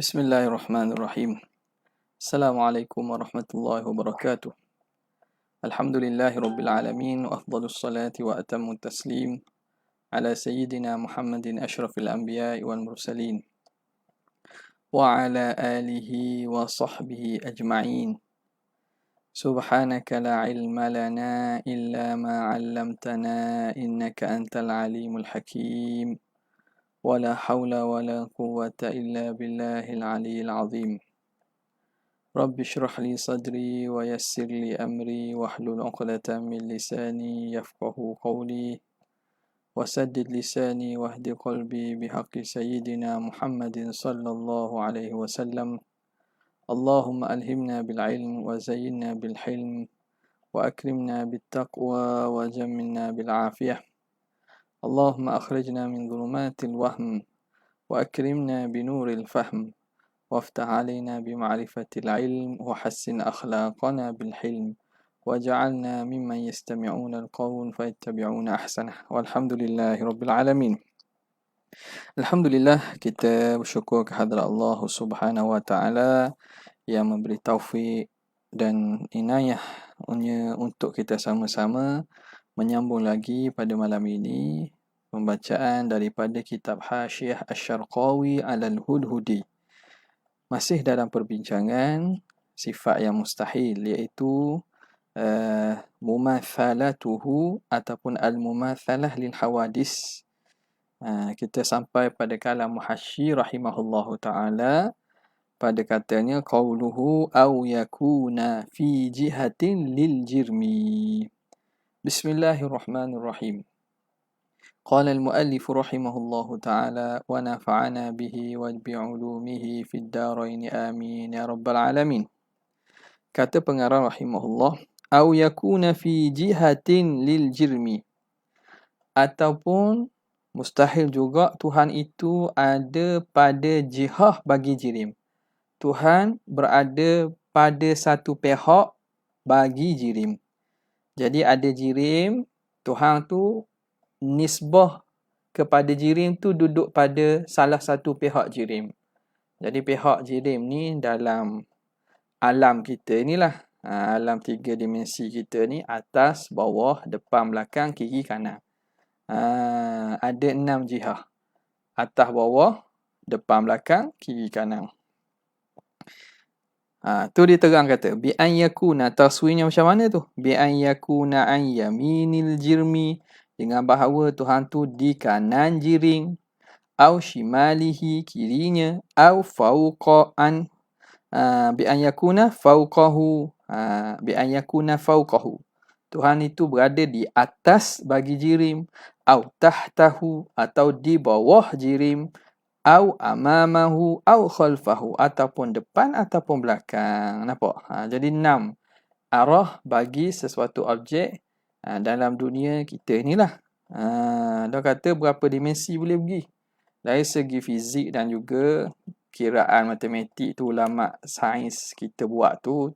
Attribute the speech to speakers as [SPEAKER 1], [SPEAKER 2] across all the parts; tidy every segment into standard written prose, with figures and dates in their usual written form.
[SPEAKER 1] Bismillahirrahmanirrahim. Assalamualaikum warahmatullahi wabarakatuh. Alhamdulillahi rabbil alamin wa afdalus salati wa atammu taslim ala sayyidina Muhammadin asyrafil anbiya'i wal mursalin wa ala alihi wa sahbihi ajma'in. Subhanaka la ilma lana illa ma 'allamtana innaka antal alimul hakim. ولا حول ولا قوة إلا بالله العلي العظيم. رب اشرح لي صدري ويسر لي أمري واحلل عقدة من لساني يفقه قولي وسدد لساني واهد قلبي بحق سيدنا محمد صلى الله عليه وسلم. اللهم ألهمنا بالعلم وزينا بالحلم وأكرمنا بالتقوى وجملنا بالعافية. اللهم أخرجنا من ظلمات الوهم وأكرمنا بنور الفهم وافتح علينا بمعرفة العلم وحسن أخلاقنا بالحلم وجعلنا ممن يستمعون القول فيتبعون أحسنه والحمد لله رب العالمين. Alhamdulillah, kita bersyukur kehadrat Allah Subhanahu wa taala yang memberi taufik dan inayah untuk kita sama-sama menyambung lagi pada malam ini pembacaan daripada kitab Hasyiah Asy-Syarqawi 'alal Hudhudi. Masih dalam perbincangan sifat yang mustahil, iaitu mumathalatuhu ataupun al-mumathalah lil hawadis. Kita sampai pada kalam Muhasyi rahimahullahu taala pada katanya qauluhu aw yakuna fi jihatin lil jirmi. Bismillahirrahmanirrahim. Qala al-muallif rahimahullahu ta'ala wa nafa'ana bihi wa bi'ulumihi fid darain amin ya rabbal alamin. Kata pengarang rahimahullah, aw yakuna fi jihatin lil jirmi, ataupun mustahil juga Tuhan itu ada pada jihah bagi jirim. Tuhan berada pada satu pihak bagi jirim. Jadi ada jirim, Tuhan tu nisbah kepada jirim tu duduk pada salah satu pihak jirim. Jadi pihak jirim ni dalam alam kita inilah, alam 3 dimensi kita ni, atas, bawah, depan, belakang, kiri, kanan. Ada 6 jihah. Atas, bawah, depan, belakang, kiri, kanan. Tu dia terang kata bi an yakuna, taswirnya macam mana tu? Bi an yakuna an yaminil jirmi, dengan bahawa Tuhan tu di kanan jirim, au shimalihi, kirinya, au fauqa an, bi an yakuna fauqahu, bi an yakuna fauqahu, Tuhan itu berada di atas bagi jirim, au tahtahu, atau di bawah jirim, au amamahu au khalfahu, ataupun depan ataupun belakang. Nampak? Jadi 6 arah bagi sesuatu objek dalam dunia kita inilah. Dia kata berapa dimensi boleh pergi. Dari segi fizik dan juga kiraan matematik tu, ulama sains kita buat tu,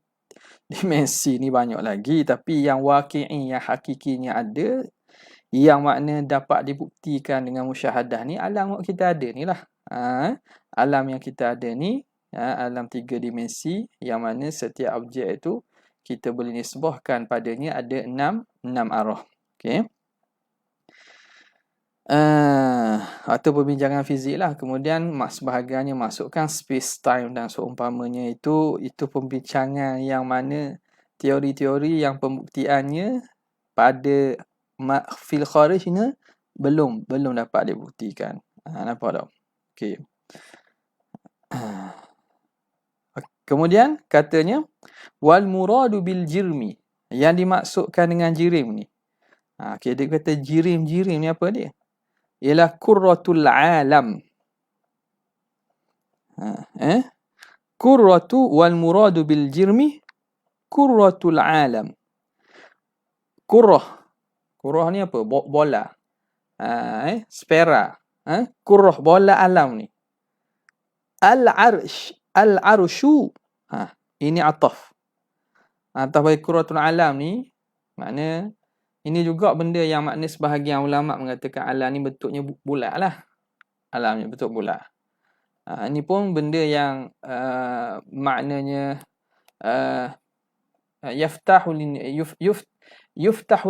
[SPEAKER 1] dimensi ni banyak lagi, tapi yang waqi'i, yang hakikinya ada, yang makna dapat dibuktikan dengan musyahadah ni, alam kita ada ni lah. Alam yang kita ada ni, alam 3 dimensi, yang mana setiap objek itu kita boleh nisbahkan padanya ada 6 arah. Okey. Atau perbincangan fizik lah. Kemudian sebahagiannya masukkan space time dan seumpamanya, itu perbincangan yang mana teori-teori yang pembuktiannya pada fil kharij ni belum dapat dibuktikan. Nampak tak? Okey. Kemudian katanya wal muradu bil jirmi, yang dimaksudkan dengan jirim ni. Okey, dia kata jirim ni apa dia? Ialah qurratul alam. Qurratu wal muradu bil jirmi qurratul alam. Qurrah ni apa? Bola. Sfera. Qurrah, bola alam ni. Al-arshu. Ini ataf. Ataf bagi qurratul alam ni, makna ini juga benda yang makna sebahagian ulama mengatakan alam ni bentuknya bulat lah. Alamnya bentuk bulat. Ini pun benda yang maknanya yuftahu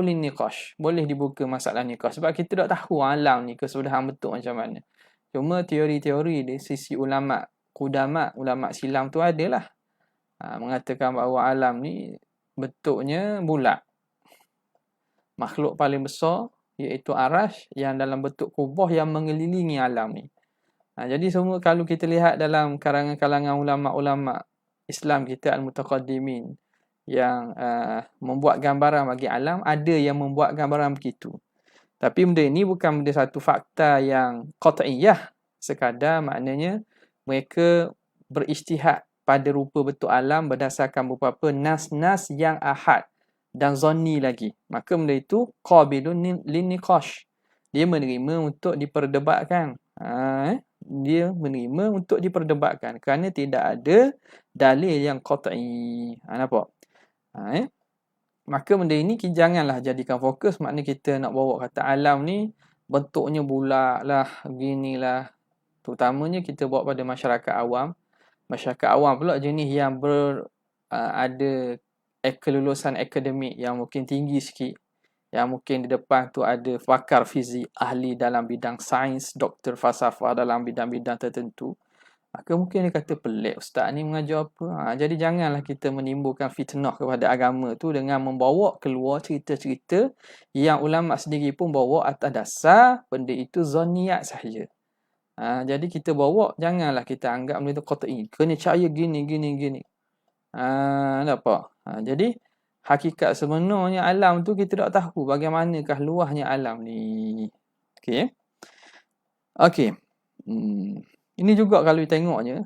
[SPEAKER 1] lin niqash. Boleh dibuka masalah niqash sebab kita tak tahu alam ni kesudahan betul macam mana. Cuma teori-teori dari sisi ulama qudama, ulama silam tu adalah mengatakan bahawa alam ni bentuknya bulat. Makhluk paling besar iaitu arash yang dalam bentuk kubah yang mengelilingi alam ni. Jadi semua kalau kita lihat dalam kalangan-kalangan ulama-ulama Islam kita al-mutaqaddimin yang membuat gambaran bagi alam, ada yang membuat gambaran begitu. Tapi benda ini bukan benda satu fakta yang qat'iyah, sekadar maknanya mereka berijtihad pada rupa bentuk alam berdasarkan beberapa nas-nas yang ahad dan zanni lagi. Maka benda itu qabilun lin niqash. Dia menerima untuk diperdebatkan. Dia menerima untuk diperdebatkan kerana tidak ada dalil yang qat'i. Nampak? Maka benda ini janganlah jadikan fokus, maknanya kita nak bawa kata alam ni bentuknya bulat lah, beginilah. Terutamanya kita bawa pada masyarakat awam. Masyarakat awam pula jenis yang ada kelulusan akademik yang mungkin tinggi sikit. Yang mungkin di depan tu ada pakar fizik, ahli dalam bidang sains, doktor falsafah dalam bidang-bidang tertentu. Maka mungkin dia kata pelik ustaz ni mengajar apa. Jadi janganlah kita menimbulkan fitnah kepada agama tu dengan membawa keluar cerita-cerita yang ulama sendiri pun bawa atas dasar benda itu zanniyat sahaja. Jadi kita bawa, janganlah kita anggap benda tu qat'i. Kena percaya gini. Nampak? Jadi hakikat sebenarnya alam tu kita tak tahu bagaimanakah luahnya alam ni. Okey. Ini juga kalau tengoknya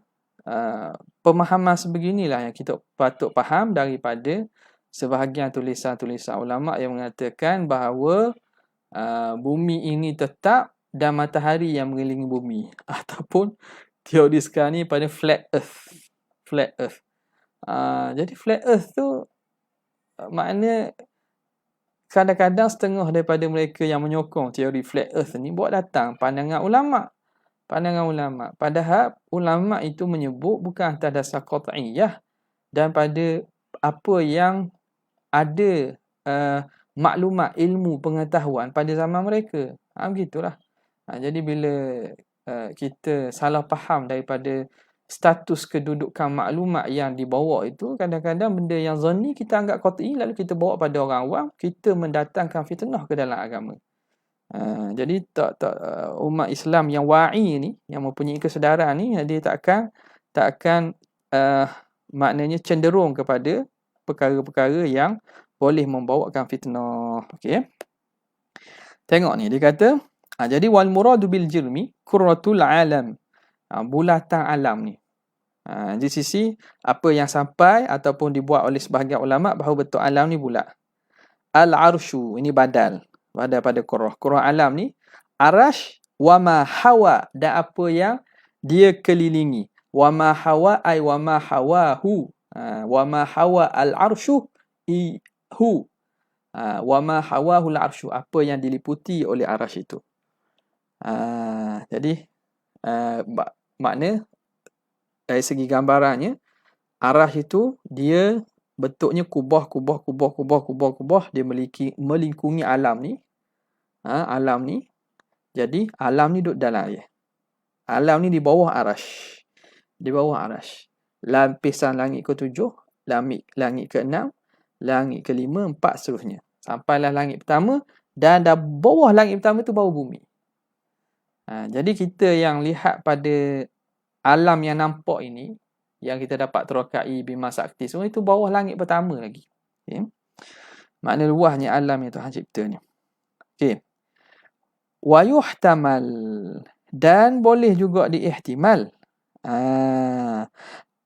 [SPEAKER 1] pemahaman sebeginilah yang kita patut faham daripada sebahagian tulisan-tulisan ulama yang mengatakan bahawa bumi ini tetap dan matahari yang mengelilingi bumi, ataupun teori sekarang ni pada flat earth. Jadi flat earth tu makna kadang-kadang setengah daripada mereka yang menyokong teori flat earth ni buat datang pandangan ulama. Padahal ulama itu menyebut bukan atas dasar qat'iyah dan pada apa yang ada maklumat ilmu pengetahuan pada zaman mereka. Begitulah. Jadi bila kita salah faham daripada status kedudukan maklumat yang dibawa itu, kadang-kadang benda yang zanni kita anggap qat'i lalu kita bawa pada orang awam, kita mendatangkan fitnah ke dalam agama. Jadi umat Islam yang wa'i ni, yang mempunyai kesedaran ni, dia tak akan maknanya cenderung kepada perkara-perkara yang boleh membawakan fitnah. Okey. Tengok ni dia kata, jadi wal muradu bil jirmi qurratul alam. Bulatan alam ni. Di sisi apa yang sampai ataupun dibuat oleh sebahagian ulama bahawa betul alam ni bulat. Al-arsyu, ini badal pada qurrah. Qurrah alam ni arash wa ma hawa, dan apa yang dia kelilingi. Wa ma hawa ay wa ma hawahu. Wa ma hawa al-arsyu hu. Wa ma hawahu al-arsyu, apa yang diliputi oleh arash itu. Jadi makna dari segi gambarannya, arah itu dia bentuknya kubah, dia melingkungi alam ni. Alam ni. Jadi alam ni duduk dalam air. Alam ni di bawah arash. Lapisan langit ke-7, langit ke-6, langit ke-5, 4 seterusnya. Sampailah langit pertama, dan dah bawah langit pertama tu baru bumi. Jadi kita yang lihat pada alam yang nampak ini, yang kita dapat terokai bima sakti, semua itu bawah langit pertama lagi. Okay. Makna luahnya alam yang Tuhan cipta ni. Okay. Wa yuhtamal, dan boleh juga diihtimal.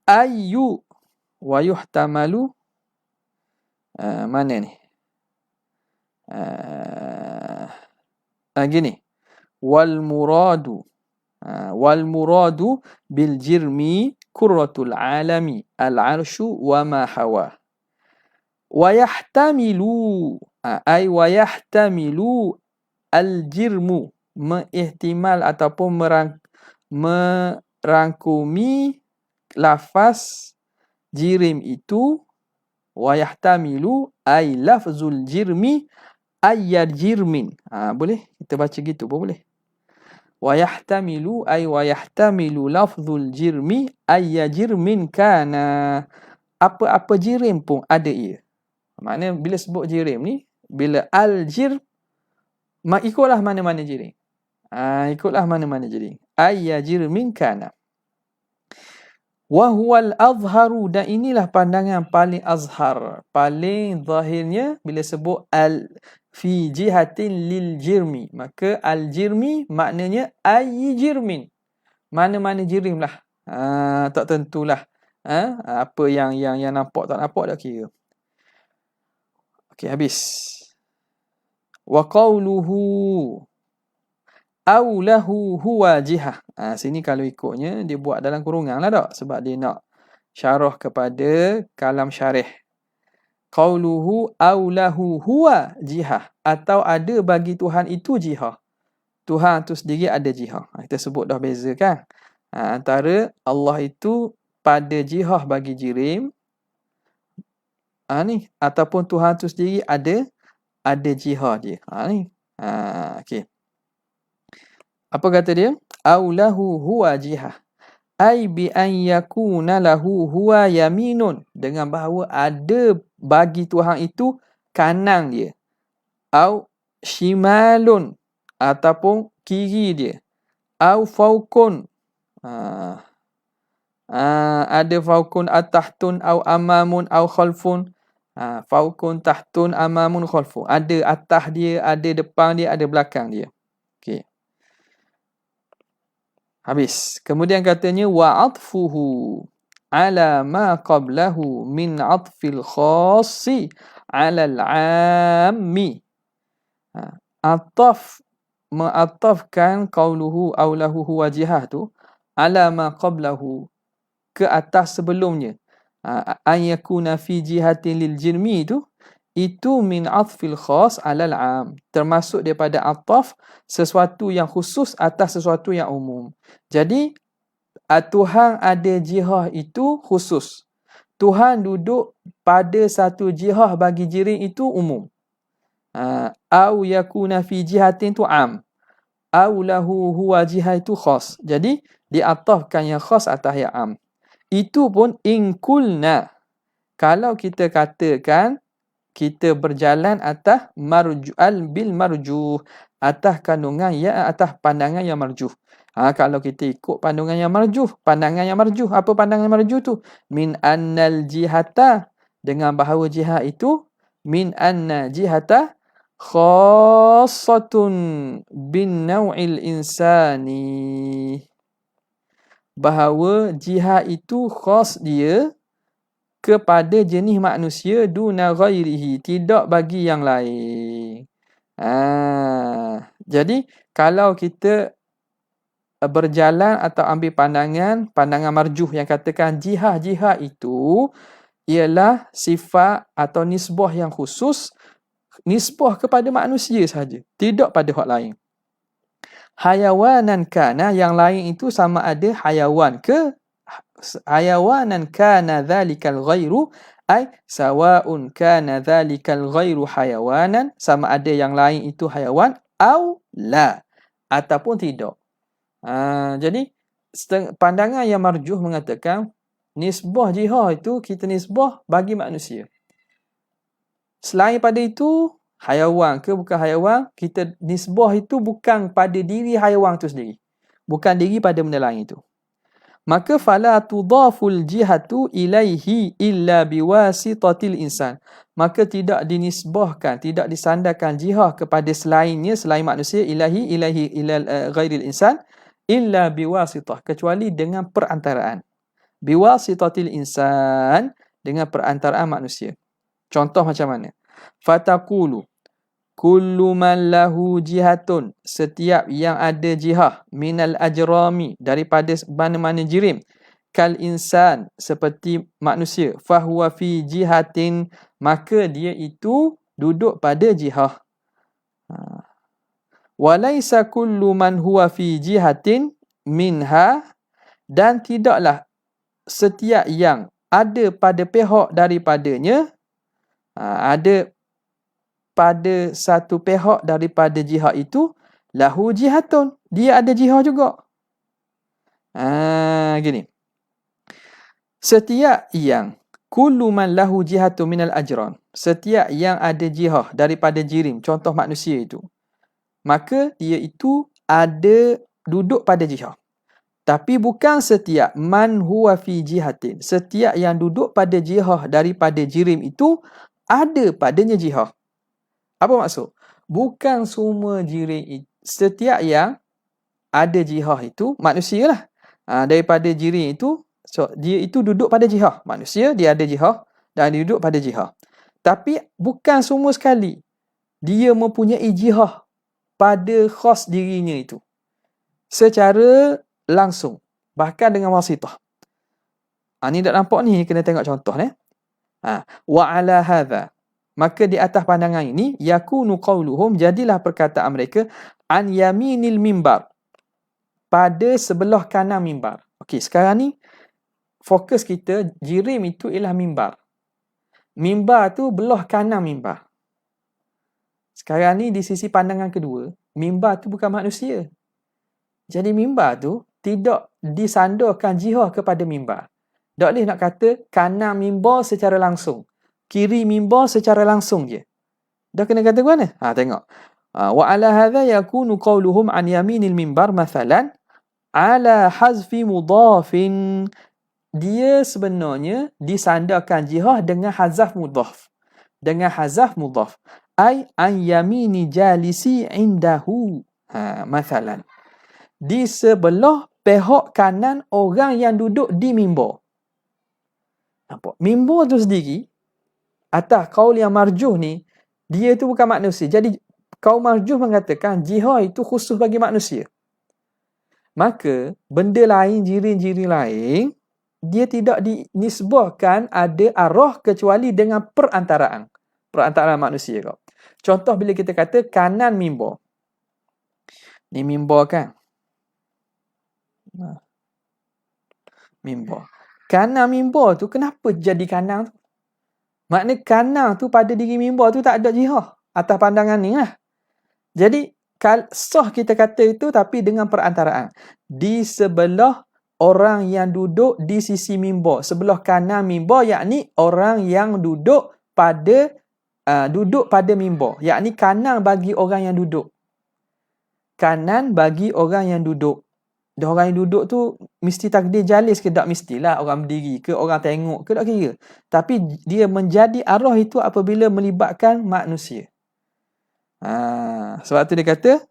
[SPEAKER 1] Ayu wa yuhtamalu, mana ni? Gini. Wal muradu bil jirmi kurratul alami al-arsyu wa ma hawa. Wa yahtamilu al-jirmu, mengihtimal ataupun rangkumi lafaz jirim itu, wa yahtamilu ay lafzul jirmi ayyad jirmin. Boleh kita baca gitu pun boleh. Wa yahtamilu lafzul jirmi ayyad jirmin kana. Apa-apa jirim pun ada ia. Maknanya bila sebut jirim ni, bila al-jirm, ikutlah mana-mana jirim. Ikutlah mana-mana jirim. Ayyad jirmin kana. Wa huwal azharu, dan inilah pandangan paling azhar, paling zahirnya bila sebut fi jihatin lil jirmi, maka al jirmi maknanya ayy jirmin, mana-mana jirim lah. Tak tentulah apa yang nampak tak nampak, tak kira. Okey, habis. Wa qawluhu aw lahu huwa jihah. Sini kalau ikutnya dia buat dalam kurungan lah tak, sebab dia nak syarah kepada kalam syarih. Qauluhu aw lahu huwa jihah, atau ada bagi Tuhan itu jihah. Tuhan tu sendiri ada jihah. Kita sebut dah beza kan. Antara Allah itu pada jihah bagi jirim, ni, ataupun Tuhan tu sendiri ada jihah dia. Ni. Okey. Apa kata dia? Au lahu huwa jihah. Ai bi an yakuna lahu huwa yaminun. Dengan bahawa ada bagi Tuhan itu kanan dia. Au shimalun. Ataupun kiri dia. Au faukun. Ada faukun atahtun au amamun au khalfun. Faukun tahtun amamun khalfun. Ada atas dia, ada depan dia, ada belakang dia. Okey. Habis. Kemudian katanya wa atfuhu ala ma qablahu min atfil khassi ala al-ammi. Ma'atafkan qauluhu aw lahu huwa jihah tu ala ma qablahu, ke atas sebelumnya. An yakuna fi jihatin lil jirmi itu min atfil khas ala al-am, termasuk daripada ataf sesuatu yang khusus atas sesuatu yang umum. Jadi Tuhan ada jihah itu khusus. Tuhan duduk pada satu jihah bagi jirim itu umum. Au yakuna fi jihatin tu am. Au lahu huwa jihah itu khas. Jadi diatafkan yang khas atas yang am. Itu pun in kulna, kalau kita katakan kita berjalan atas marju'al bil marjuh, atas kandungan atas pandangan yang marjuh. Kalau kita ikut pandangan yang marjuh, apa pandangan yang marjuh tu? Min annal jihata, dengan bahawa jihad itu min anna jihata khassatun bin naw'il insani, bahawa jihad itu khas dia kepada jenis manusia duna ghairihi, tidak bagi yang lain. Jadi kalau kita berjalan atau ambil pandangan marjuh yang katakan jihad itu ialah sifat atau nisbah yang khusus, nisbah kepada manusia saja, tidak pada hak lain. Hayawanan kana, yang lain itu sama ada hayawan ke, hayawanan kana dhalikal ghairu, ay sawaun kana dhalikal ghairu hayawanan, sama ada yang lain itu hayawan, au la, ataupun tidak. Jadi pandangan yang marjuh mengatakan nisbah jihad itu kita nisbah bagi manusia. Selain pada itu, hayawan ke bukan hayawan, kita nisbah itu bukan pada diri hayawan itu sendiri, bukan diri pada benda lain itu. Maka fala tudaful jihatu ilaihi illa biwasitatil insan, maka tidak dinisbahkan, tidak disandarkan jihad kepada selainnya, selain manusia, ilahi ila ghairil insan, illa biwasitah, kecuali dengan perantaraan. Biwasitatil insan, dengan perantaraan manusia. Contoh macam mana? Fataqulu kullu man lahu jihatun, setiap yang ada jihah, minal ajrami, daripada mana-mana jirim, kal insan, seperti manusia, fahuwa fi jihatin, maka dia itu duduk pada jihah. Walaysa kullu man huwa fi jihatin minha dan tidaklah setiap yang ada pada pihak daripadanya, ada pada satu pihak daripada jihad itu, lahu jihatun, dia ada jihad juga. Gini. Setiap yang kullu man lahu jihatun minal ajran, setiap yang ada jihad daripada jirim, contoh manusia itu, maka dia itu ada duduk pada jihad. Tapi bukan setiap man huwa fi jihatin, setiap yang duduk pada jihad daripada jirim itu ada padanya jihad. Apa maksud? Bukan semua jirim itu, setiap yang ada jihad itu manusia lah. Daripada jirim itu, so, dia itu duduk pada jihad. Manusia dia ada jihad dan dia duduk pada jihad. Tapi bukan semua sekali dia mempunyai jihad pada khas dirinya itu secara langsung, bahkan dengan wasitah. Ni tak nampak ni, kena tengok contoh ni. Wa ala hadha, maka di atas pandangan ini, yakunu qawluhum, jadilah perkataan mereka, an yaminil mimbar, pada sebelah kanan mimbar. Okey, sekarang ni fokus kita, jirim itu ialah mimbar. Mimbar tu belah kanan mimbar. Sekarang ni di sisi pandangan kedua, mimbar tu bukan manusia. Jadi mimbar tu tidak disandarkan jihad kepada mimbar. Tak boleh nak kata kanan mimbar secara langsung, kiri mimbar secara langsung je. Dah kena kata ke mana? Tengok. Wa ala hadha yakunu qawluhum an yaminil mimbar mathalan ala hazfi mudhafin. Dia sebenarnya disandarkan jihad dengan hazaf mudhaf. Dengan hazaf mudhaf. Ay an yamini jalisi indahu. Mathalan. Di sebelah pihak kanan orang yang duduk di mimbar. Nampak? Mimbar tu sendiri, atas kaul yang marjuh ni, dia tu bukan manusia. Jadi, kaul marjuh mengatakan jihad itu khusus bagi manusia. Maka, benda lain, jirim-jirim lain, dia tidak dinisbahkan ada arah kecuali dengan perantaraan. Perantaraan manusia kau. Contoh bila kita kata kanan mimbar. Ni mimbar kan? Mimbar. Kanan mimbar tu kenapa jadi kanan tu? Maknanya kanan tu pada diri mimbar tu tak ada jihad. Atas pandangan ni lah. Jadi sah kita kata itu tapi dengan perantaraan. Di sebelah orang yang duduk di sisi mimbar. Sebelah kanan mimbar, yakni orang yang duduk pada mimbar. Yakni kanan bagi orang yang duduk. Kanan bagi orang yang duduk. Dan orang yang duduk tu mesti takdir jalis ke? Tak mestilah. Orang berdiri ke, orang tengok ke, tak kira. Tapi dia menjadi arah itu apabila melibatkan manusia. Sebab tu dia kata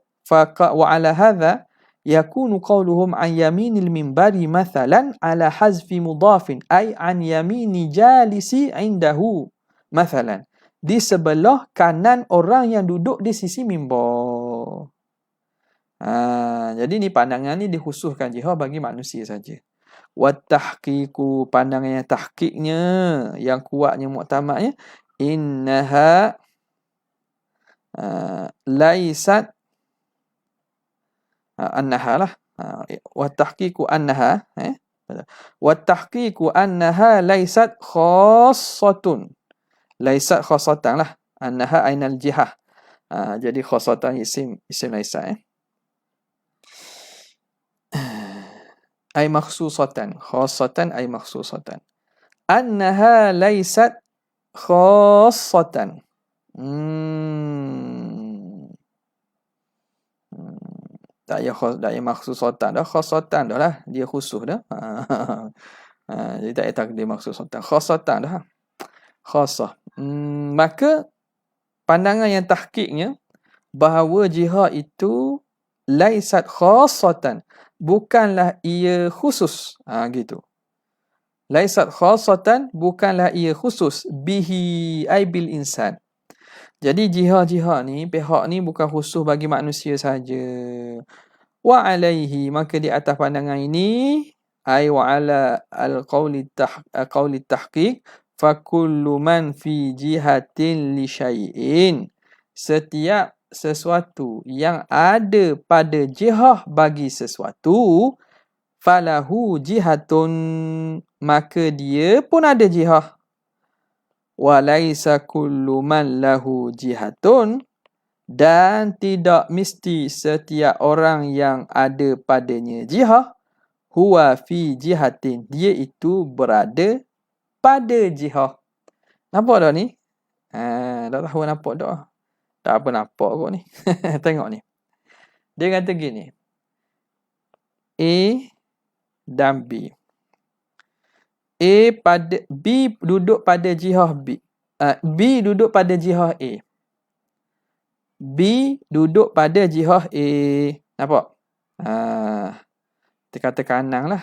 [SPEAKER 1] wa ala hadha yakunu qawluhum an yaminil minbari mathalan ala hazfi mudhafin ay an yamini jalisi indahu mathalan, di sebelah kanan orang yang duduk di sisi mimbar. Jadi ni pandangan ni dikhususkan jihad bagi manusia saja. Wa tahqiqu, pandangan yang tahqiqnya, yang kuatnya, muktamadnya, innaha laisat annaha lah. Wa tahqiqu annaha wa tahqiqu annaha laisat khassatun. Laisat khassatan lah. Annaha ainal jihah. Jadi khassatan isim laisat. Ay makhsusatan. Khassatan ay makhsusatan. Annaha laysat khassatan. Tak payah makhsusatan dah. Khassatan dah lah. Dia khusus dah. Jadi tak payah takdir makhsusatan. Khassatan dah. Khassah. Maka pandangan yang tahqiqnya bahawa jihad itu laysat khassatan, bukanlah ia khusus. Gitu. Laisat khassatan, bukanlah ia khusus. Bihi ay bil insan. Jadi jihad-jihad ni, pihak ni bukan khusus bagi manusia saja. Wa alaihi, maka di atas pandangan ini, ay wa ala al-qawli tahqiq, fa kullu man fi jihatin li syai'in. Setiap sesuatu yang ada pada jihad bagi sesuatu, falahu jihatun, maka dia pun ada jihah. Walaisa kullu man lahu jihatun, dan tidak mesti setiap orang yang ada padanya jihah, huwa fi jihatin, dia itu berada pada jihah. Nampak tak ni? Tak tahu nampak tak? Tak apa nampak kot ni. Tengok ni. Dia kata gini. A dan B. B duduk pada jihah B. B duduk pada jihah A. B duduk pada jihah A. Nampak? Kita kata kanan lah.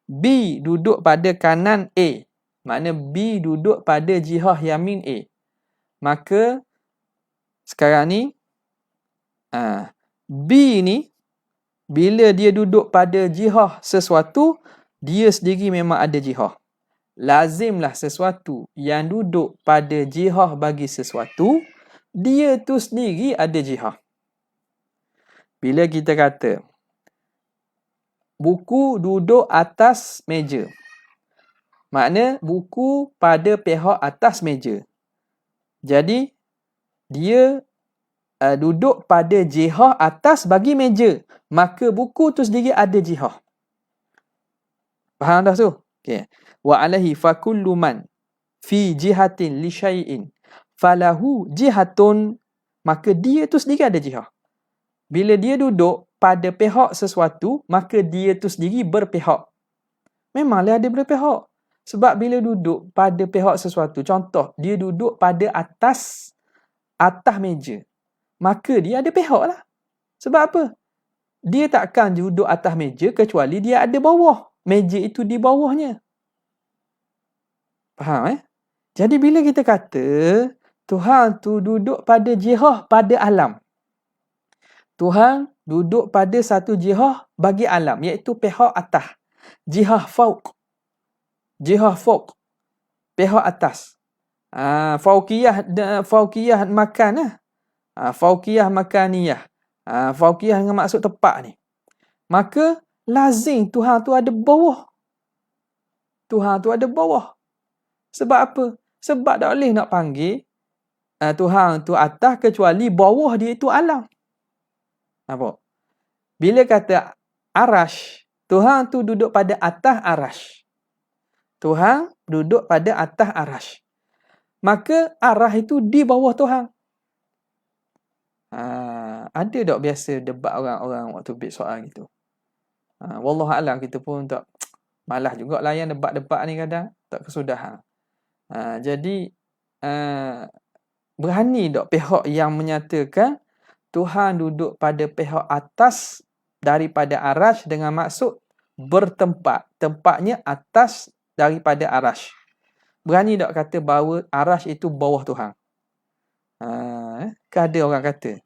[SPEAKER 1] B duduk pada kanan A. Makna B duduk pada jihah yamin A. Maka sekarang ni B ni bila dia duduk pada jihah sesuatu, dia sendiri memang ada jihah. Lazimlah sesuatu yang duduk pada jihah bagi sesuatu, dia tu sendiri ada jihah. Bila kita kata buku duduk atas meja, makna buku pada pihak atas meja. Jadi dia duduk pada jihah atas bagi meja, maka buku tu sendiri ada jihah. Faham dah tu? Okey. Wa alaihi fa kullu man fi jihatin li syai'in falahu jihatun, maka dia tu sendiri ada jihah. Bila dia duduk pada pihak sesuatu, maka dia tu sendiri berpihak. Memanglah ada berpihak. Sebab bila duduk pada pihak sesuatu, contoh, dia duduk pada atas meja, maka dia ada pihak lah. Sebab apa? Dia takkan duduk atas meja kecuali dia ada bawah. Meja itu di bawahnya. Faham Jadi bila kita kata Tuhan tu duduk pada jihah pada alam, Tuhan duduk pada satu jihah bagi alam, iaitu pihak atas. Jihah fauq. Jihah fauq. Pihak atas. Fauqiyah makan lah. Fauqiyah makaniyah. Fauqiyah dengan maksud tepat ni. Maka lazim Tuhan tu ada bawah. Tuhan tu ada bawah. Sebab apa? Sebab tak boleh nak panggil Tuhan tu atas kecuali bawah dia itu alam. Nampak? Bila kata arash, Tuhan tu duduk pada atas arash. Tuhan duduk pada atas arash. Maka arah itu di bawah Tuhan. Ada tak biasa debat orang-orang waktu bid soal gitu? Wallahualam, kita pun tak malas juga layan debat-debat ni kadang. Tak kesudahan. Jadi, berani tak pihak yang menyatakan Tuhan duduk pada pihak atas daripada arash dengan maksud bertempat. Tempatnya atas daripada arash. Berani tak kata bahawa arash itu bawah Tuhan? Ada orang kata.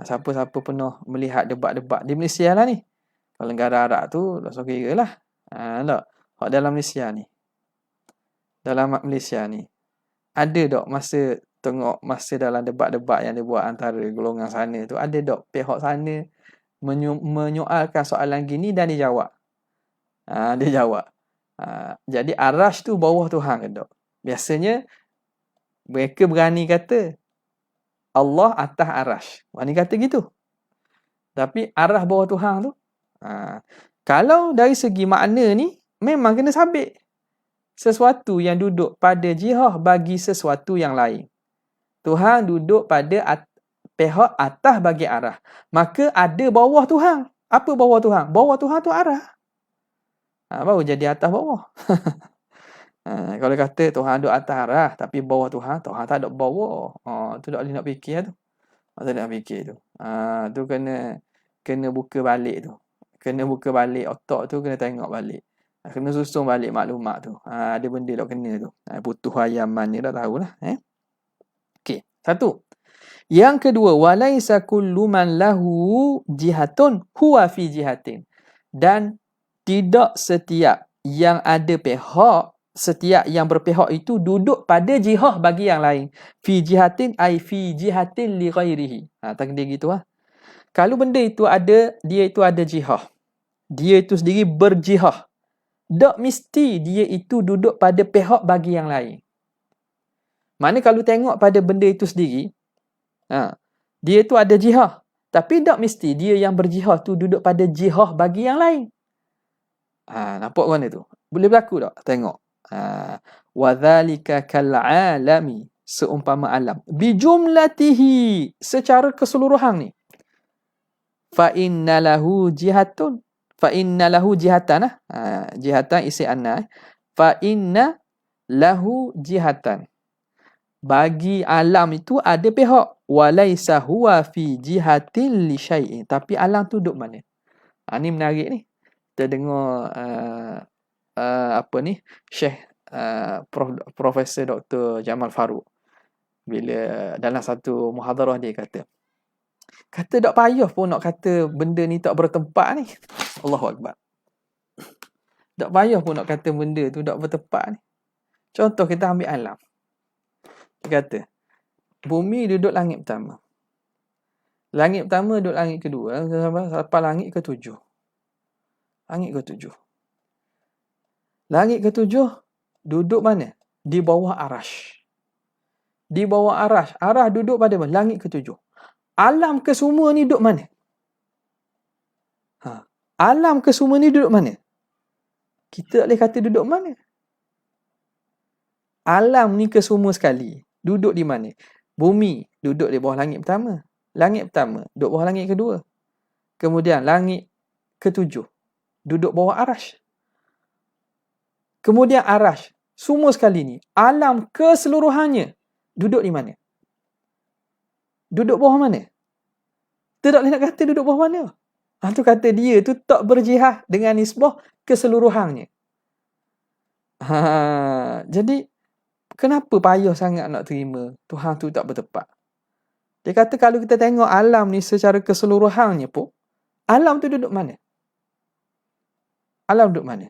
[SPEAKER 1] Siapa-siapa pernah melihat debat-debat di Malaysia lah ni. Kalau negara Arab tu, tak so kira lah. Tak. Dalam Malaysia ni. Dalam Malaysia ni. Ada tak masa dalam debat-debat yang dibuat antara golongan sana tu, ada tak pihak sana menyoalkan soalan gini dan dia jawab? Dia jawab. Jadi arash tu bawah Tuhan ke tak? Biasanya mereka berani kata Allah atas arash. Berani kata gitu. Tapi arah bawah Tuhan tu, kalau dari segi makna ni memang kena sabit. Sesuatu yang duduk pada jihah bagi sesuatu yang lain. Tuhan duduk pada pihak atas bagi arah. Maka ada bawah Tuhan. Apa bawah Tuhan? Bawah Tuhan tu arah. Baru jadi atas bawah. Kalau kata Tuhan duduk atas arah tapi bawah Tuhan tak ada bawah. Tu tak boleh nak fikir tu. Tak nak fikir tu. Tu kena buka balik tu. Kena buka balik otak tu, kena tengok balik. Kena susun balik maklumat tu. Ada benda tak kena tu. Putus ayam mana dah tahulah. Okey, satu. Yang kedua, walaisa kullu man lahu jihatun huwa fi jihatin. Dan tidak setiap yang ada pihak, setiap yang berpihak itu duduk pada jihah bagi yang lain. Fi jihatin ay fi jihatin li ghairihi. Takdir gitu lah. Kalau benda itu ada, dia itu ada jihah. dia itu sendiri berjihah. Tak mesti dia itu duduk pada pihak bagi yang lain. Mana kalau tengok pada benda itu sendiri, dia tu ada jihah. Tapi tak mesti dia yang berjihah tu duduk pada jihah bagi yang lain. Nampak mana tu? Boleh berlaku tak? Tengok. Wa dzalika kal'alami, seumpama alam. Bijumlatihi, secara keseluruhan ni. Fa inna lahu jihatun. Fa inna lahu jihatan. Jihatan isi anna. Fa inna lahu jihatan. Bagi alam itu ada pihak. Walaysa huwa fi jihatin li syai'in. Tapi alam tu duduk mana? Ni menarik ni. Kita dengar apa ni? Syekh Profesor Dr. Jamal Farouk. Bila dalam satu muhadarah dia kata tak payah pun nak kata benda ni tak bertempat ni. Allahu Akbar. Tak payah pun nak kata benda tu tak bertempat ni. Contoh kita ambil alam. Dia kata, bumi duduk langit pertama. Langit pertama duduk langit kedua. Sampai langit ke-7. Langit ke-7. Langit ke-7 duduk mana? Di bawah arash. Di bawah arash. Arash duduk pada mana? Langit ke-7. Alam ke semua ni duduk mana? Alam ke semua ni duduk mana? Kita tak boleh kata duduk mana. Alam ni ke semua sekali duduk di mana? Bumi duduk di bawah langit pertama. Langit pertama duduk bawah langit kedua. Kemudian langit ke-7 duduk bawah arash. Kemudian arash. Semua sekali ni, alam keseluruhannya duduk di mana? Duduk bawah mana? Kita tak boleh nak kata duduk bawah mana. Tu kata dia tu tak berjihad dengan nisbah keseluruhannya. Jadi kenapa payah sangat nak terima Tuhan tu tak bertepat? Dia kata kalau kita tengok alam ni secara keseluruhannya pun, alam tu duduk mana? Alam duduk mana?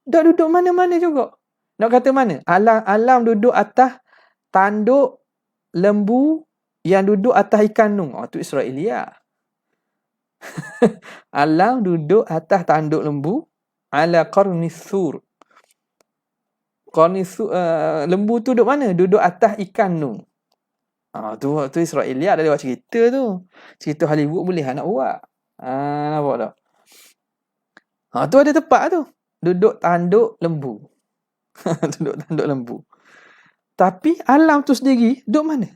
[SPEAKER 1] Tak duduk mana-mana juga. Nak kata mana? Alam duduk atas tanduk lembu yang duduk atas ikan nung. Tu Israelia. Alam duduk atas tanduk lembu ala qarnithur. Lembu tu duduk mana? Duduk atas ikan nung. Tu Israelia dah lewat cerita tu. Cerita Hollywood boleh nak buat. Nampak tak? Tu ada tempat tu. Duduk tanduk lembu. Duduk tanduk lembu. Tapi alam tu sendiri duduk mana?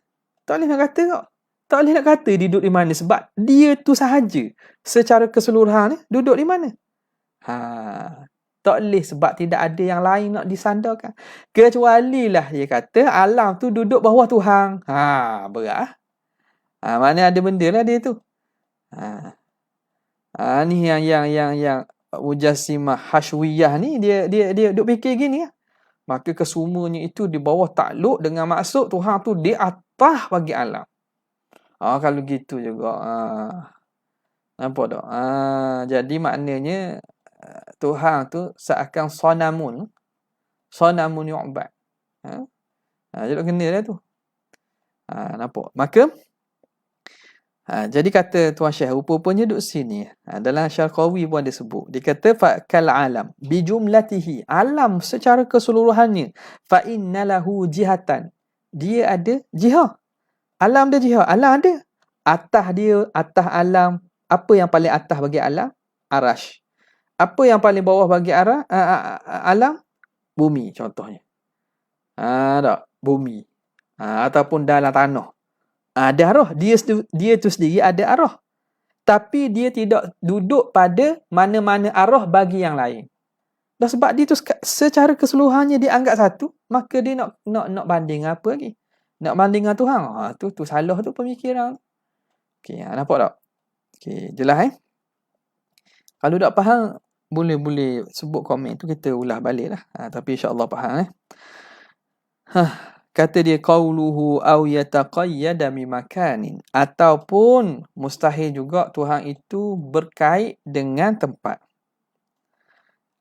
[SPEAKER 1] Tak boleh nak kata kau. Tak boleh nak kata dia duduk di mana sebab dia tu sahaja secara keseluruhan duduk di mana? Tak boleh sebab tidak ada yang lain nak disandarkan. Kecuali lah dia kata alam tu duduk bawah Tuhan. Berat. Mana ada benda lah dia tu. Ni yang Mujassimah Hashwiyah ni dia duk fikir gini. Maka kesemuanya itu di bawah takluk dengan maksud Tuhan tu di atas bagi alam. Kalau gitu juga. Nampak tak? Jadi maknanya Tuhan tu seakan sonamun yu'bad. Jadi kena dah tu. Nampak? Maka jadi kata Tuan Syekh, rupanya duduk sini. Dalam Syarqawi pun ada sebut. Dia kata, kal alam bijumlatihi, alam secara keseluruhannya, fa inna lahu jihatan, dia ada jihah. Alam ada jihah. Alam ada. Atas alam, apa yang paling atas bagi alam? Arash. Apa yang paling bawah bagi alam? Bumi contohnya. Tak? Bumi. Ataupun dalam tanah. Ada arah. Dia tu sendiri ada arah. Tapi dia tidak duduk pada mana-mana arah bagi yang lain. Dan sebab dia tu secara keseluruhannya dia anggap satu, maka dia nak banding apa lagi? Nak banding dengan Tuhan. Tu salah tu pemikiran. Okey, nampak tak? Okey, jelas Kalau tak faham, boleh sebut komen tu, kita ulah balik lah. Tapi insya-Allah faham Kata dia qauluhu aw yataqayyada bi makanin, ataupun mustahil juga Tuhan itu berkait dengan tempat.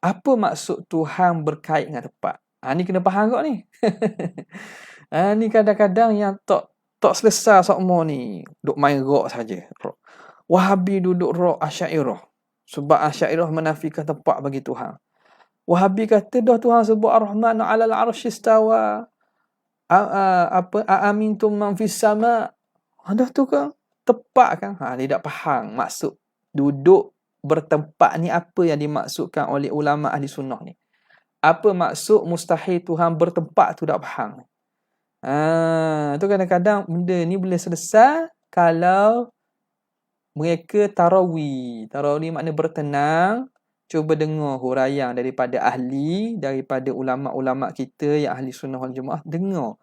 [SPEAKER 1] Apa maksud Tuhan berkait dengan tempat? Ni kena faham kau ni. Ni kadang-kadang yang tak selesai sokmo ni duk main rock saja. Wahabi duduk rock Asy'ariyah. Sebab Asy'ariyah menafikan tempat bagi Tuhan. Wahabi kata dah Tuhan sebut Ar-Rahman 'alal 'arsy istawa. Amintum man fis sama. Dah tu kan tepat kan? Dia tak faham maksud duduk bertempat ni apa yang dimaksudkan oleh ulama ahli sunnah ni. Apa maksud mustahil Tuhan bertempat tu tak faham. Tu kadang-kadang benda ni boleh selesai kalau mereka tarawih. Tarawih makna bertenang. Cuba dengar huraian daripada ahli, daripada ulama-ulama kita yang ahli sunnah wal jemaah. Dengar.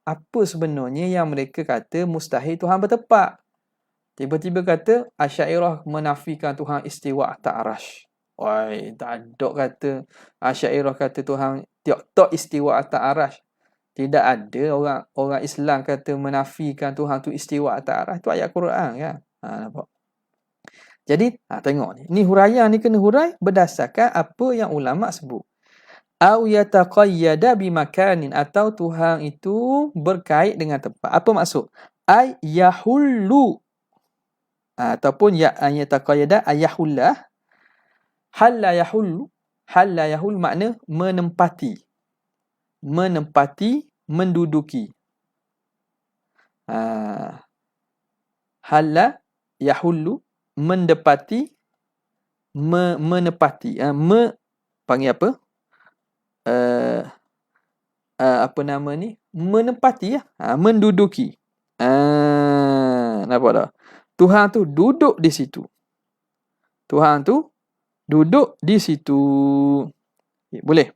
[SPEAKER 1] Apa sebenarnya yang mereka kata mustahil Tuhan bertempat. Tiba-tiba kata Asy'ariyah menafikan Tuhan istiwa atas arasy. Wai, tak ada kata Asy'ariyah kata Tuhan tak istiwa atas arasy. Tidak ada orang Islam kata menafikan Tuhan tu istiwa atas arasy. Tu ayat Quran kan. Nampak. Jadi, tengok ni. Ni huraian ni kena hurai berdasarkan apa yang ulama sebut. Au yataqayyada bimakanin, atau Tuhan itu berkait dengan tempat. Apa maksud? Ay yahullu. Ataupun yataqayyada ayahullah. Halla yahullu. Halla yahul makna menempati. Menempati, menduduki. Halla yahullu, mendapati, menepati. Panggil apa? Apa nama ni? Menepati menduduki. Nampak tak? Tuhan tu duduk di situ. Tuhan tu duduk di situ. Boleh?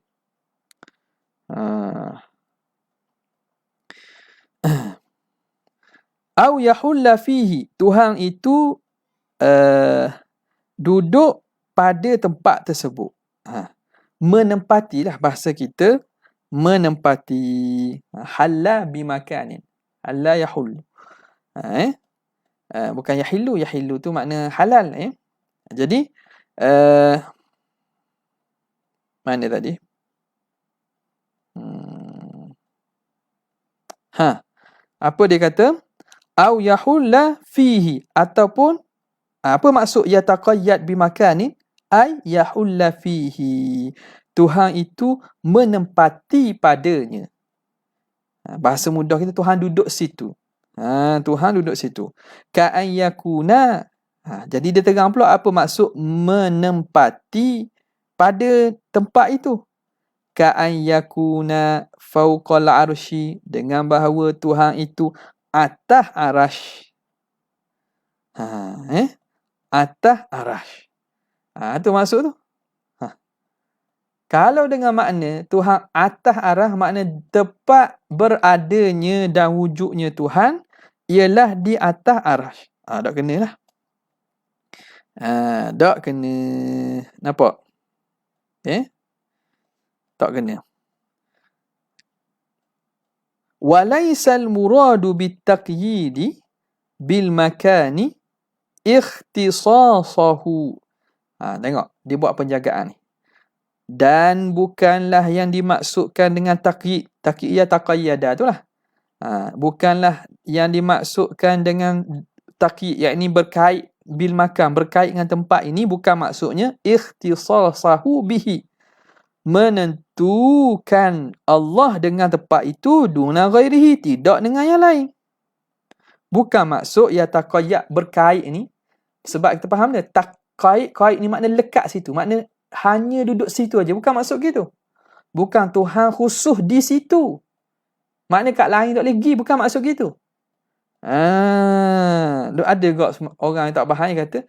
[SPEAKER 1] Au yahulla fihi. Tuhan itu duduk pada tempat tersebut. Menempatilah bahasa kita. Menempati. Halla bimakanin. Halla yahullu. Bukan yahillu. Yahillu tu makna halal. Jadi, mana tadi? Apa dia kata? Au yahulla fihi. Ataupun, apa maksud yataqayyad bimakanin? Ay yahulla fihi. Tuhan itu menempati padanya. Bahasa mudah kita, Tuhan duduk situ. Tuhan duduk situ. Ka'an yakuna. Jadi dia terang pula apa maksud menempati pada tempat itu. Ka'an yakuna fauqal arsy, dengan bahawa Tuhan itu atas arasy. Atas arasy. Itu maksud tu. Kalau dengan makna Tuhan atas arasy, makna tempat beradanya dan wujudnya Tuhan ialah di atas arasy. Tak kena lah. Tak kena. Nampak? Tak kena. Walaisal muradu bitaqyidi bil makani ikhtisasahu. Tengok, dia buat penjagaan ni. Dan bukanlah yang dimaksudkan dengan taqyid. Taqyid ya taqayyada tu lah. Bukanlah yang dimaksudkan dengan taqyid, yakni berkait bil makan, berkait dengan tempat ini, bukan maksudnya ikhtisasahu bihi, menentukan Allah dengan tempat itu duna ghairihi, tidak dengan yang lain. Bukan maksud ya taqayyad berkait ni, sebab kita faham dia kait ni makna lekat situ, makna hanya duduk situ aja, bukan maksud gitu. Bukan Tuhan khusus di situ, makna kat lain tak boleh pergi, bukan maksud gitu. Ada gak orang yang tak faham, yang kata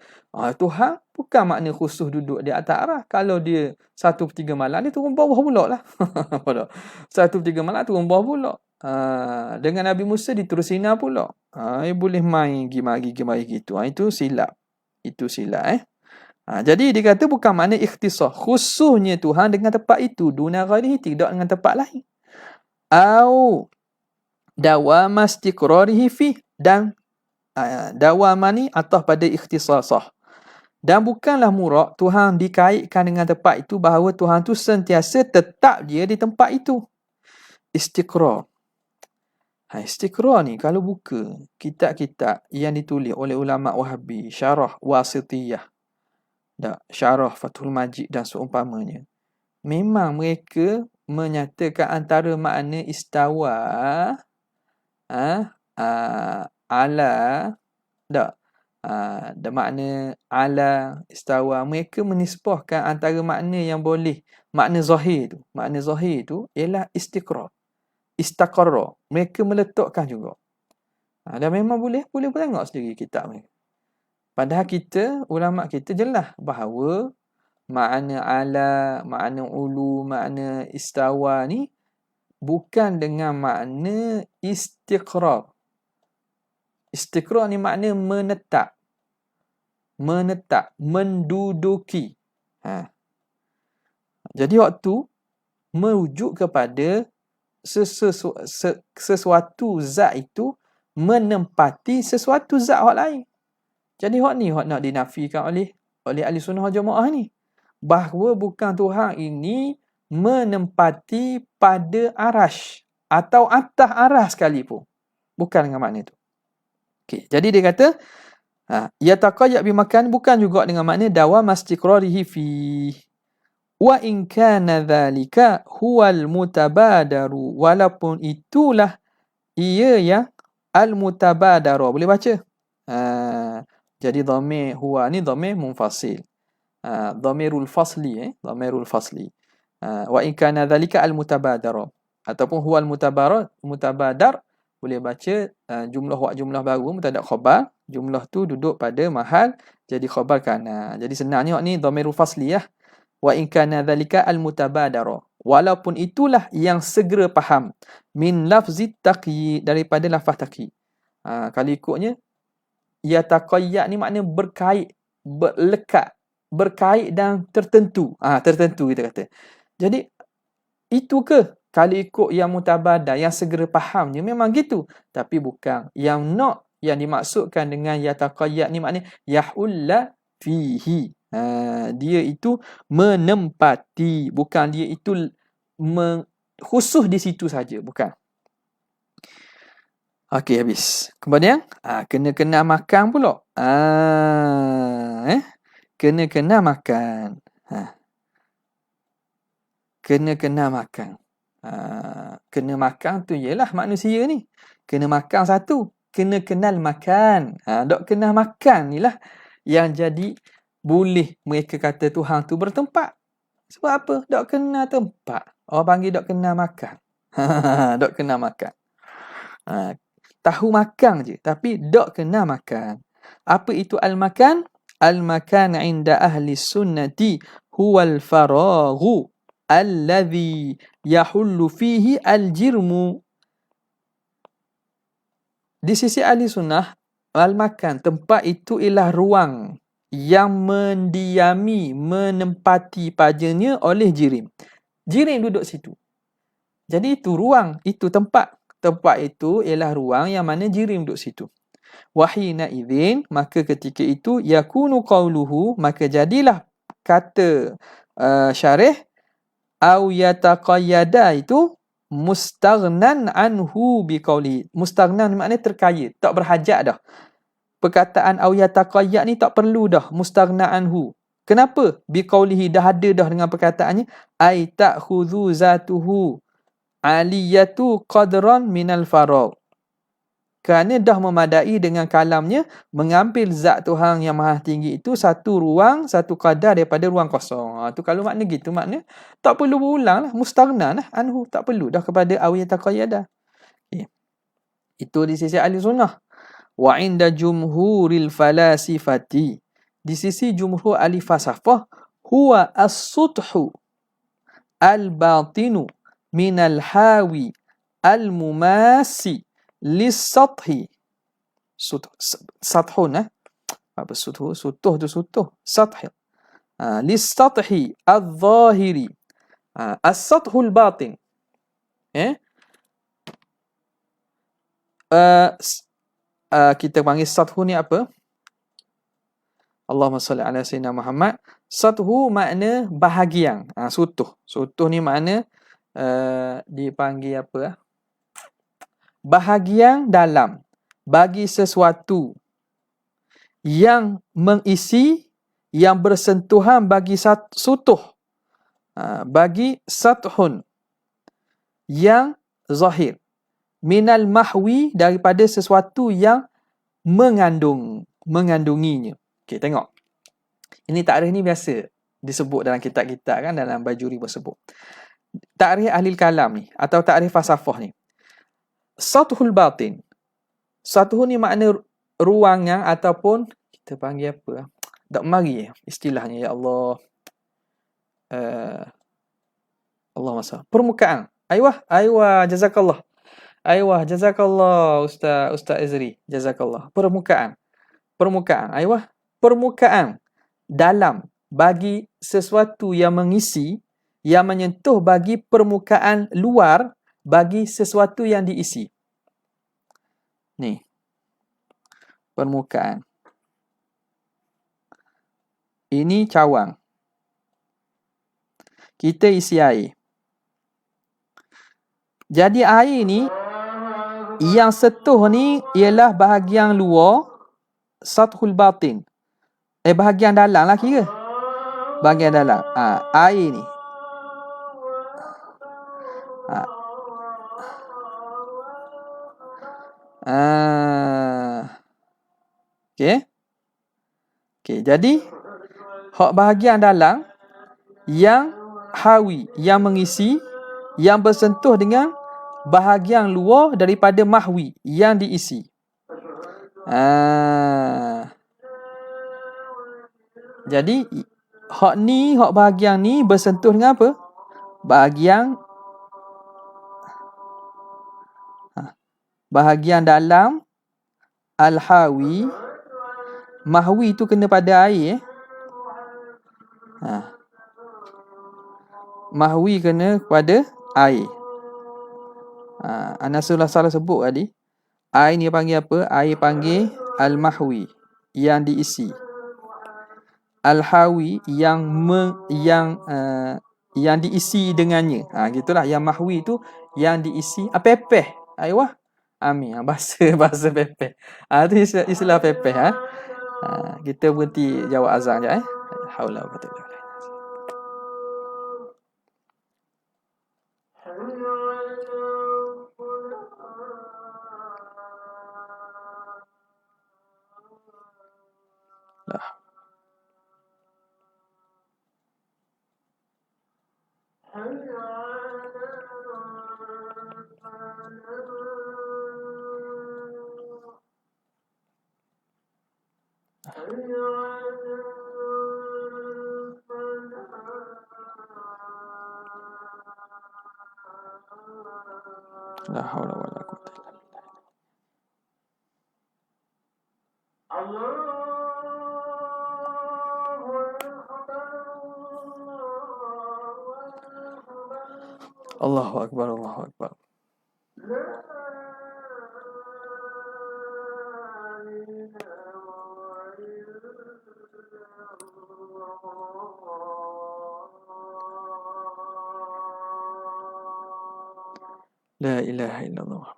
[SPEAKER 1] Tuhan bukan makna khusus duduk di atas arah. Kalau dia 1/3 malam, dia turun bawah pula lah. 1/3 malam turun bawah pula. Dengan Nabi Musa diterus Sina pula. Boleh main gimari gitu. Itu silap. Jadi dia kata bukan makna ikhtisar, khususnya Tuhan dengan tempat itu, duna ghairihi, tidak dengan tempat lain. Au dawama istiqrarihi fi, dan dawama ni atas pada ikhtisasah. Dan bukanlah murad Tuhan dikaitkan dengan tempat itu bahawa Tuhan tu sentiasa tetap dia di tempat itu. Istiqrar. Istiqrar ni kalau buka kitab-kitab yang ditulis oleh ulama Wahabi, syarah Wasitiyah, Tak, Syarah Fathul Majid dan seumpamanya. Memang mereka menyatakan antara makna istawa ala tak ada makna ala istawa, mereka menisbahkan antara makna yang boleh, makna zahir tu ialah istiqrar, istaqarra, mereka meletakkan juga. Dan memang boleh tengok sendiri kitab ni. Padahal kita, ulama kita jelas bahawa makna ala, makna ulu, makna istawa ni bukan dengan makna istiqrar. Istiqrar ni makna menetap, menduduki. Jadi waktu merujuk kepada sesuatu zat itu menempati sesuatu zat hak lain. Jadi hak ni hak nak dinafikan oleh ahli sunnah wal jamaah ni. Bahawa bukan Tuhan ini menempati pada arash atau atas arash sekalipun. Bukan dengan makna itu. Okay, jadi dia kata yataqayyad bimakan bukan juga dengan makna dawam istiqrarihi fi wa in kana dhalika huwal mutabadaru, walaupun itulah ia yang al mutabadara. Boleh baca? Jadi dhamir huwa ni dhamir munfasil. Dhamirul fasli dhamirul fasli. Wa in kana dhalika al mutabadara ataupun huwal mutabadar. Boleh baca jumlah baru mubtada khabar, jumlah tu duduk pada mahal jadi khabar kana. Jadi senangnya ni dhamirul fasli ya. Wa in kana dhalika al mutabadara, walaupun itulah yang segera faham, min lafzi taqyi, daripada lafaz taqyi. Kalau ikutnya yataqayyad ni makna berkait, berlekat, berkait dan tertentu. Tertentu kita kata. Jadi itu ke? Kalau ikut yang mutabadar, yang segera fahamnya memang gitu. Tapi bukan. Yang dimaksudkan dengan yataqayyad ni maknanya yahulla fihi. Dia itu menempati. Bukan dia itu khusus di situ saja. Bukan. Okey, habis. Kemudian, kena makan pula. Kena makan. Kena makan. Kena makan tu ialah manusia ni. Kena makan satu. Kena kenal makan. Dok kena makan ni lah yang jadi boleh mereka kata Tuhan tu bertempat. Sebab apa? Dok kena tempat. Orang panggil dok kena makan. Dok kena makan. Tahu makan je. Tapi dok kena makan. Apa itu al-makan? Al-makan inda ahli sunnati huwal faraghu alladhi yahullu fihi al-jirmu. Di sisi ahli sunnah, al-makan, tempat itu ialah ruang yang mendiami, menempati padanya oleh jirim. Jirim duduk situ. Jadi itu ruang, itu tempat. Tempat itu ialah ruang yang mana jirim duduk situ. Wahina idzin, maka ketika itu yakunu qawluhu, maka jadilah kata syarih au yataqayyada itu mustaghnan anhu biqauli. Mustaghnan maknanya terkaya, tak berhajat dah. Perkataan au yataqayyad ni tak perlu dah, mustaghna anhu. Kenapa? Biqaulihi, dah ada dah dengan perkataannya ai ta'khudhu zatuhu aliyatu qadran minal faragh. Kerana dah memadai dengan kalamnya mengambil zat Tuhan yang maha tinggi itu satu ruang, satu qadar daripada ruang kosong. Tu kalau makna gitu, makna tak perlu berulang lah, mustaghna lah anhu, tak perlu dah kepada au yataqayyada. Itu di sisi ahli sunnah. Wa inda jumhuril falasifati, di sisi jumhur ahli falsafah, huwa as-suthu al-batinu minal hawi al-mumasi lis-sathi. Sathun apa suthu? Sutuh tu sutuh. Sathi. Lis-sathi al-zahiri. As-sathul batin. Kita panggil sathu ni apa? Allahumma salli ala sayyidina Muhammad. Sathu makna bahagian. Sutuh. Sutuh ni makna dipanggil apa? Bahagian dalam. Bagi sesuatu yang mengisi yang bersentuhan bagi sutuh, bagi sathun yang zahir, minal mahwi, daripada sesuatu yang mengandunginya. Okey, tengok. Ini takrif ni biasa disebut dalam kitab-kitab kan, dalam Bajuri pun sebut. Takrif ahli kalam ni atau takrif falsafah ni. Sathul batin. Sathu ni makna ruangan ataupun kita panggil apa? Tak mari istilahnya, ya Allah. Allah masa. Permukaan. Aywa, jazakallah. Aywa, jazakallah Ustaz Azri. Jazakallah. Permukaan. Aywa, permukaan dalam bagi sesuatu yang mengisi, yang menyentuh bagi permukaan luar bagi sesuatu yang diisi. Ni. Permukaan. Ini cawang. Kita isi air. Jadi air ni, yang setuh ni ialah bahagian luar, sathul batin. Bahagian dalam lah kira. Bahagian dalam. Air ni. Okey. Jadi hak bahagian dalam yang hawi, yang mengisi, yang bersentuh dengan bahagian luar daripada mahwi yang diisi. Jadi hak bahagian ni bersentuh dengan apa? Bahagian dalam al-hawi. Mahwi tu kena pada air. Mahwi kena pada air. Anasullah salah sebut tadi. Air ni panggil apa? Air panggil al-mahwi, yang diisi. Al-hawi yang diisi dengannya. Gitulah, yang mahwi tu yang diisi. Pepeh. Aywa. Amin. Bahasa pepeh. Itu istilah pepeh. Kita berhenti jawab azan je. Haula wa quwwata illa billah. La haula wala quwwata illa billah. Allahu akbar, Allahu akbar. La ilaha illallah.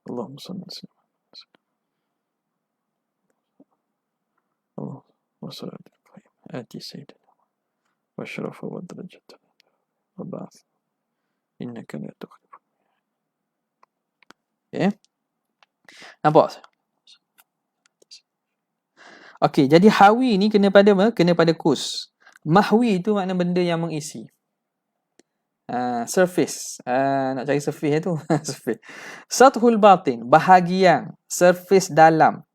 [SPEAKER 1] Allahumma salli ala sayyidina Muhammad. Allahumma salli ala ati sayyidina wa syarafa wa darajata wa ba'ath. Innaka la tukhlifu. Nampak? Okey, jadi hawi ni kena pada apa? Kena pada kus. Mahwi tu makna benda yang mengisi. Surface. Nak cari surface tu. Surface. Sathul batin, bahagian, surface dalam,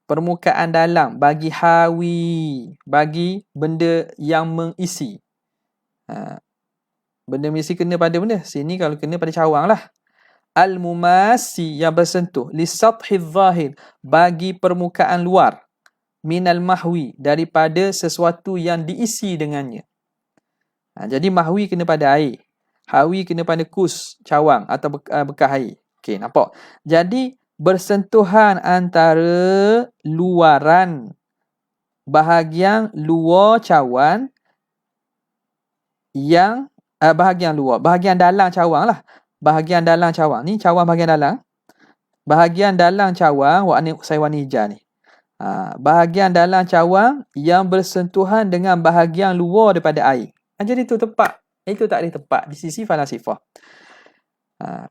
[SPEAKER 1] permukaan dalam bagi hawi, bagi benda yang mengisi. Benda mengisi kena pada benda. Sini kalau kena pada cawang lah. Al-mumasi, yang bersentuh. Lisathiz zahir, bagi permukaan luar. Minal mahwi, daripada sesuatu yang diisi dengannya. Jadi mahwi kena pada air. Hawi kena pada kus, cawang atau bekas air. Okey, nampak? Jadi bersentuhan antara luaran, bahagian luar cawan yang bahagian luar, bahagian dalam cawang lah. Bahagian dalam cawang ni, cawang bahagian dalam. Bahagian dalam cawang, saya warna hijau ni. Bahagian dalam cawan yang bersentuhan dengan bahagian luar daripada air. Jadi itu tepat. Itu takrif tepat di sisi falasifah.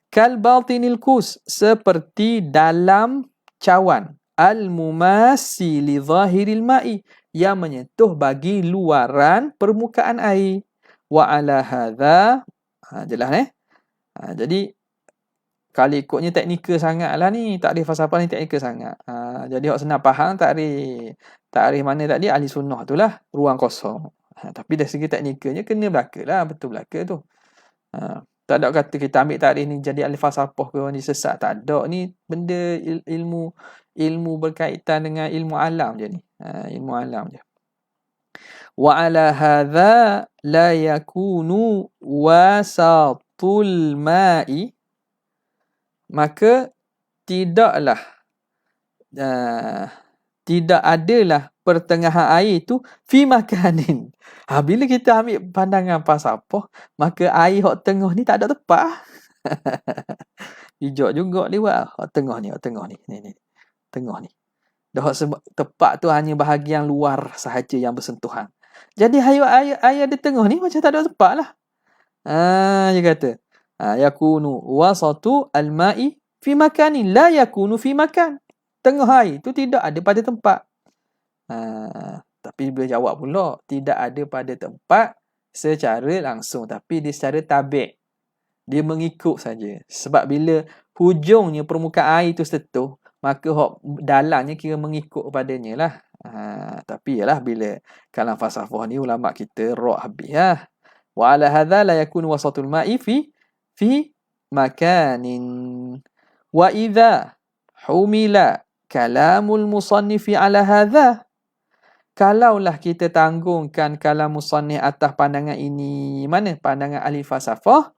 [SPEAKER 1] Kal batinil kus, seperti dalam cawan. Al-mumasi li zahiril ma'i, yang menyentuh bagi luaran permukaan air. Wa ala hadha, jelas jadi kalau ikutnya teknikal sangatlah ni, takrif falsafah ni teknikal sangat. Jadi hak senang faham takrif mana tadi, ahli sunnah tu lah, ruang kosong. Tapi dari segi teknikalnya kena belaka lah, betul belaka tu. Tak ada kata kita ambil takrif ni jadi ahli falsafah ke ni sesat, tak ada. Ni benda ilmu berkaitan dengan ilmu alam je ni. Ilmu alam je. Wa ala hadha la yakunu wasatul ma'i, maka tidaklah tidak adalah pertengahan air tu fi makanin. Bila kita ambil pandangan falsafah, maka air hak tengah ni tak ada tepat. Hijau juga lewat hak tengah ni. Ni. Tengah ni. Dah sebab tepat tu hanya bahagian luar sahaja yang bersentuhan. Jadi air ada tengah ni macam tak ada tepat lah. Dia kata, yakunu wasatu al-ma'i fi makanin la yakunu fi makan. Tengah air tu tidak ada pada tempat. Tapi bila jawab pula, tidak ada pada tempat secara langsung, tapi dia secara tabi'. Dia mengikut saja. Sebab bila hujungnya permukaan air tu sentuh, maka dalamnya kira mengikut padanya lah. Tapi yalah, bila kalam falsafah ni ulama kita rock habis lah. Wa ala hadha la yakunu wasatul ma'i fi makanin. Wa idza humila kalamul musannifi ala hadha, kalaulah kita tanggungkan kalam musannif atas pandangan ini, mana pandangan ahli falsafah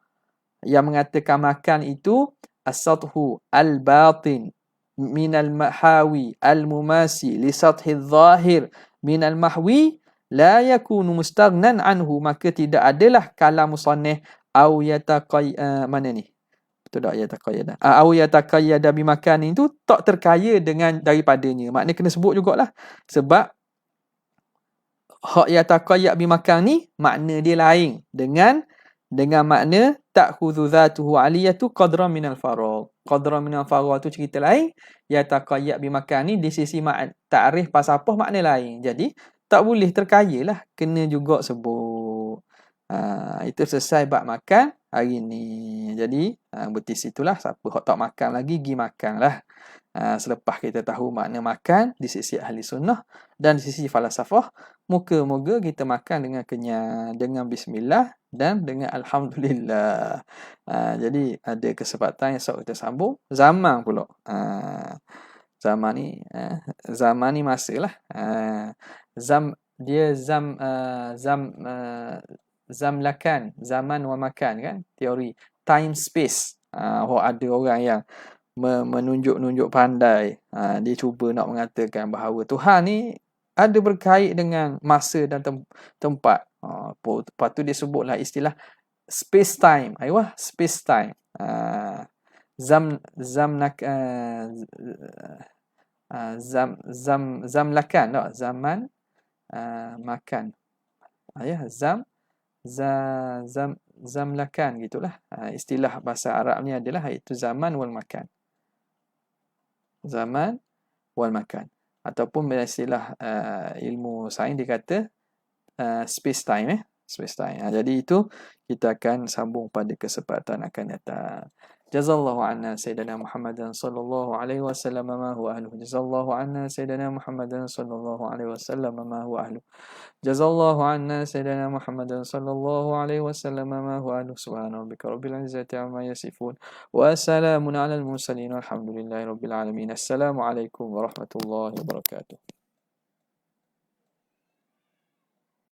[SPEAKER 1] yang mengatakan makan itu as-sathu al-batin min al-mahawi al-mumasi li sathi al-zahir min al-mahwi la yakunu mustaghnan anhu, maka tidak adalah kalam musannif au mana ni? Betul tak yataqayyada? Au yataqayyada bi makanin itu tak terkaya dengan daripadanya. Maknanya kena sebut jugalah. Sebab hak yataqayyad bi makan ni makna dia lain dengan makna ta'khudhu dhatuhu aliyatu qadran minal faragh. Qadran minal faragh tu cerita lain. Yataqayyad bi makan ni di sisi ta'rif falsafah makna lain. Jadi tak boleh terkayalah, kena juga sebut. Itu selesai bab makan hari ni. Jadi berarti situlah siapa hak tak makan lagi pergi makanlah. Selepas kita tahu makna makan di sisi ahli sunnah dan di sisi falsafah, moga-moga kita makan dengan kenyang, dengan bismillah dan dengan alhamdulillah. Jadi ada kesempatan yang kita sambung zaman pula. Zaman ni masalah. Zamlakan, zaman wa makan kan, teori time space. Ada orang yang menunjuk pandai, dia cuba nak mengatakan bahawa Tuhan ni ada berkait dengan masa dan tempat. Lepas tu dia sebutlah istilah space time. Ayuh, space time. Zamlakan tak? Zaman makan. Zamlakan gitulah. Istilah bahasa Arab ni adalah iaitu zaman wal makan. Zaman wal makan. Ataupun istilah ilmu sains dikata space time. Space time. Jadi itu kita akan sambung pada kesempatan akan datang. Jazallahu anna sayyidina Muhammadan sallallahu alaihi wasallam ma huwa ahluh. Jazallahu anna sayyidina Muhammadan sallallahu alaihi wasallam ma huwa ahluh. Jazallahu anna sayyidina Muhammadan sallallahu alaihi wasallam ma huwa ahluh. Subhana rabbika rabbil izzati amma yasifun wa salamun alal mursalin walhamdulillahi rabbil alamin. Assalamu alaikum warahmatullahi wabarakatuh.